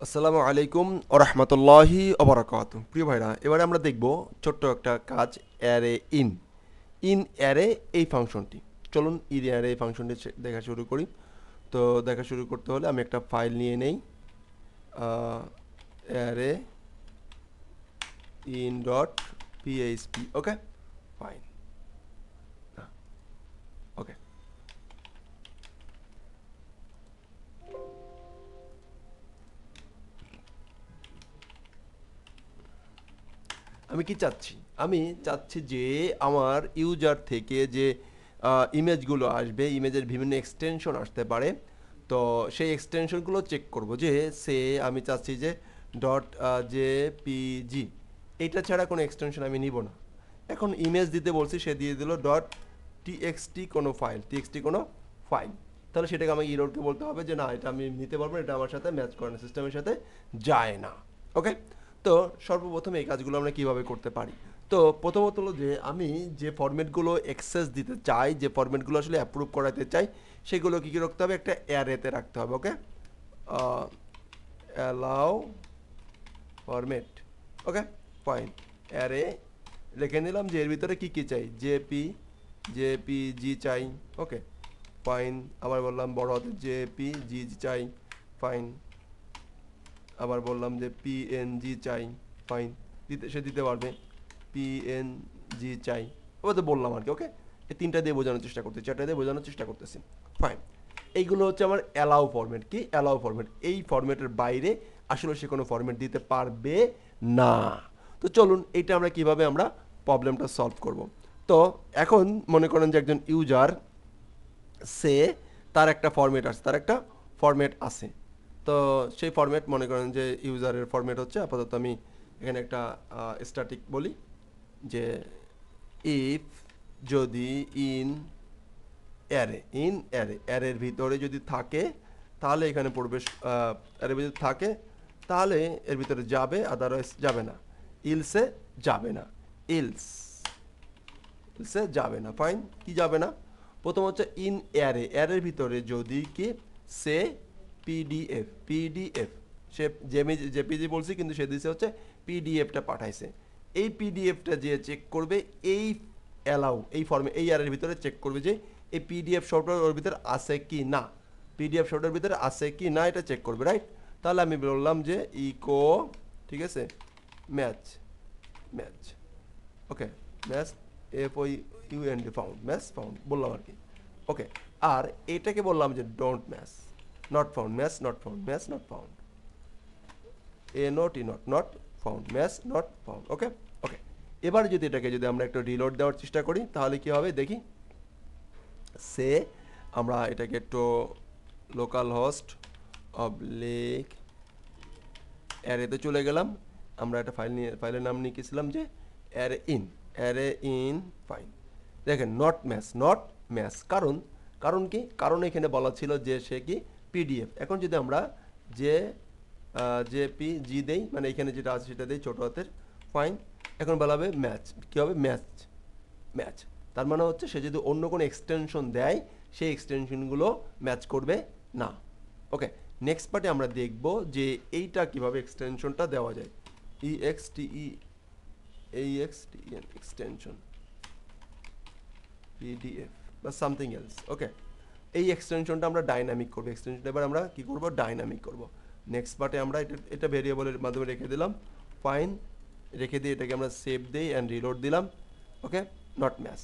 আসসালামু আলাইকুম ওরহমতুল্লাহি ওবরাকাতু। প্রিয় ভাইরা, এবারে আমরা দেখব ছোট্ট একটা কাজ, অ্যারে ইন ইন অ্যারে এই ফাংশনটি। চলুন ইন অ্যারে এই ফাংশনটি দেখা শুরু করি। তো দেখা শুরু করতে হলে আমি একটা ফাইল নিয়ে নেই, array in dot PHP. Okay, fine. Okay, আমি কি চাচ্ছি? আমি চাচ্ছি যে আমার ইউজার থেকে যে ইমেজগুলো আসবে, ইমেজের বিভিন্ন এক্সটেনশন আসতে পারে। তো সেই এক্সটেনশনগুলো চেক করব যে সে আমি চাচ্ছি যে ডট জেপিজি, এইটা ছাড়া কোনো এক্সটেনশন আমি নিব না। এখন ইমেজ দিতে বলছি, সে দিয়ে দিল ডট টিএক্সটি কোনো ফাইল, টিএক্সটি কোনো ফাইল। তাহলে সেটাকে আমি ইরোরকে বলতে হবে যে না, এটা আমি নিতে পারবো না, এটা আমার সাথে ম্যাচ করে না, সিস্টেমের সাথে যায় না। ওকে, তো সর্বপ্রথম এই কাজগুলো আমরা কিভাবে করতে পারি? তো প্রথমত হলো যে আমি যে ফরম্যাটগুলো অ্যাক্সেস দিতে চাই, যে ফরম্যাটগুলো আসলে অ্যাপ্রুভ করাতে চাই, সেগুলো কী কী রাখতে হবে? একটা অ্যারেতে রাখতে হবে। ওকে, অ্যালাউ ফরম্যাট। ওকে, ফাইন। অ্যারে রেখে নিলাম যে এর ভিতরে কী কী চাই, জেপিজি চাই। ওকে, ফাইন। আবার বললাম বড় হাতে জেপিজি চাই, ফাইন। আবার বললাম যে পিএনজি চাই, ফাইন। সে দিতে পারবে পিএনজি চাই, ওটা তো বললাম আর কি। ওকে, এই তিনটা দিয়ে বোঝানোর চেষ্টা করতেছি, চারটা দিয়ে বোঝানোর চেষ্টা করতেছি, ফাইন। এইগুলো হচ্ছে আমার অ্যালাউ ফরম্যাট। কি অ্যালাউ ফরম্যাট? এই ফরম্যাটের বাইরে আসলে সে কোনো ফরম্যাট দিতে পারবে না। তো চলুন এইটা আমরা কিভাবে আমরা প্রবলেমটা সলভ করব। তো এখন মনে করেন যে একজন ইউজার, সে তার একটা ফরম্যাট আছে, তার একটা ফরম্যাট আছে। তো সেই ফরম্যাট মনে করেন যে ইউজারের ফরম্যাট হচ্ছে, আপাতত আমি এখানে একটা স্ট্যাটিক বলি যে ইফ, যদি ইন অ্যারে, ইন অ্যারে, অ্যারের ভিতরে যদি থাকে তাহলে এখানে প্রবেশ, অ্যারের ভিতরে থাকে তাহলে এর ভিতরে যাবে, আদারওয়াইজ যাবে না। ইলসে যাবে না, ইলস সে যাবে না, ফাইন। কি যাবে না? প্রথম হচ্ছে ইন অ্যারে, অ্যারের ভিতরে যদি কি সে পিডিএফ, পিডিএফ, সে জেপিজি বলছি কিন্তু সে দিছে হচ্ছে পিডিএফটা পাঠাইছে। এই পিডিএফটা যে চেক করবে, এই অ্যালাউ এই ফর্মে এই অ্যারের ভিতরে চেক করবে যে এই পিডিএফ সফটওয়্যার ওর ভিতরে আছে কি না, পিডিএফ সফটওয়্যার ভিতরে আছে কি না এটা চেক করবে, রাইট? তাহলে আমি বললাম যে ইকো, ঠিক আছে, match, match. Okay, match, F O UND, found, match found বললাম আর কি। ওকে, আর এটাকে বললাম যে don't match, not found, match not found, match not found, A not E not, not found, match not found. Okay, okay. এবার যদি এটাকে যদি আমরা একটা রিলোড দেওয়ার চেষ্টা করি তাহলে কি হবে দেখি। সে আমরা এটাকে একটু লোকাল হোস্ট অবলিক অ্যারেতে চলে গেলাম। আমরা একটা ফাইল নিয়ে, ফাইলের নাম নিয়ে গেছিলাম যে array in, array in, fine. দেখেন নট ম্যাচ, নট ম্যাচ, কারণ, কারণ কি? কারণ এখানে বলা ছিল যে সে কি পিডিএফ। এখন যদি আমরা যে জেপিজি দেই, মানে এখানে যেটা আছে সেটা দেই ছোটো হাতের, ফাইন। এখন বলা হবে ম্যাচ, কী হবে? Match, match. তার মানে হচ্ছে সে যদি অন্য কোনো এক্সটেনশন দেয় সেই এক্সটেনশনগুলো ম্যাচ করবে না। ওকে, নেক্সট পার্টে আমরা দেখব যে এইটা কিভাবে এক্সটেনশনটা দেওয়া যায়। ইএক্সটিই, এইএক্সটিএন এক্সটেনশন, পিডিএফ বা সামথিং এলস। ওকে, এই এক্সটেনশনটা আমরা ডাইনামিক করবো, এক্সটেনশনটা এবার আমরা কি করব? ডাইনামিক করব। নেক্সট পার্টে আমরা এটা এটা ভেরিয়েবলের মাধ্যমে রেখে দিলাম, ফাইন। রেখে দিয়ে এটাকে আমরা সেভ দিই অ্যান্ড রিলোড দিলাম। ওকে, নট ম্যাচ।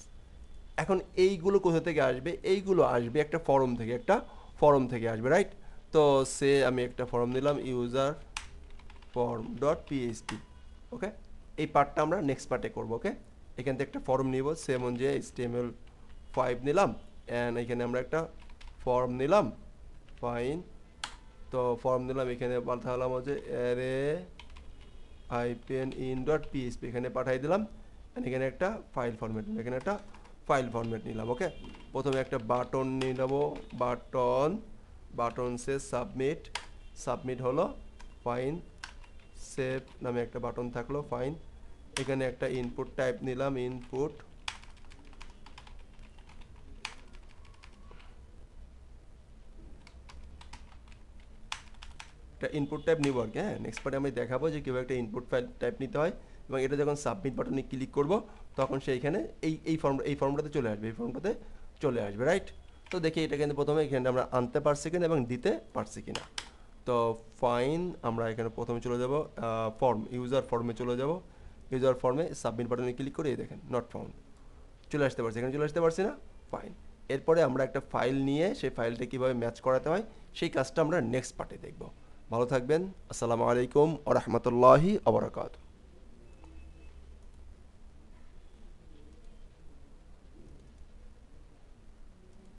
এখন এইগুলো কোথা থেকে আসবে? এইগুলো আসবে একটা ফরম থেকে, একটা ফরম থেকে আসবে, রাইট? তো সে আমি একটা ফরম নিলাম, ইউজার ফর্ম ডট পিএইচপি। ওকে, এই পার্টটা আমরা নেক্সট পার্টে করবো। ওকে, এখান থেকে একটা ফর্ম নিব, সেমন যে HTML5 নিলাম, অ্যান্ড এখানে আমরা একটা ফর্ম নিলাম, ফাইন। তো ফর্ম নিলাম, এখানে পাঠালাম হচ্ছে অ্যারে in ডট পিএইচপি, এখানে পাঠাই দিলাম। এখানে একটা ফাইল ফরম্যাট, এখানে একটা ফাইল ফরম্যাট নিলাম। ওকে, প্রথমে একটা বাটন নিয়ে নেবো, বাটন, বাটন সে সাবমিট, সাবমিট হলো, ফাইন। সেভ নামে একটা বাটন থাকলো, ফাইন। এখানে একটা ইনপুট টাইপ নিলাম, ইনপুট, একটা ইনপুট টাইপ নিব আর কি। হ্যাঁ, নেক্সট পার্টে আমি দেখাবো যে কীভাবে একটা ইনপুট ফাইল টাইপ নিতে হয়, এবং এটা যখন সাবমিট বাটনে ক্লিক করব তখন সেইখানে এই ফর্মটাতে চলে আসবে, এই ফর্মটাতে চলে আসবে, রাইট। তো দেখি এটা কিন্তু প্রথমে এখানে আমরা আনতে পারছি কিনা এবং দিতে পারছি কিনা। তো ফাইন, আমরা এখানে প্রথমে চলে যাব ফর্ম, ইউজার ফর্মে চলে যাব। ইউজার ফর্মে সাবমিট বাটনে ক্লিক করে এই দেখেন নট ফাউন্ড চলে আসতে পারছি, এখানে চলে আসতে পারছি না, ফাইন। এরপরে আমরা একটা ফাইল নিয়ে সেই ফাইলটা কীভাবে ম্যাচ করাতে হয় সেই কাজটা আমরা নেক্সট পার্টে দেখব। ভালো থাকবেন। আসসালামু আলাইকুম ওয়া রাহমাতুল্লাহি ওয়া বারাকাতুহু।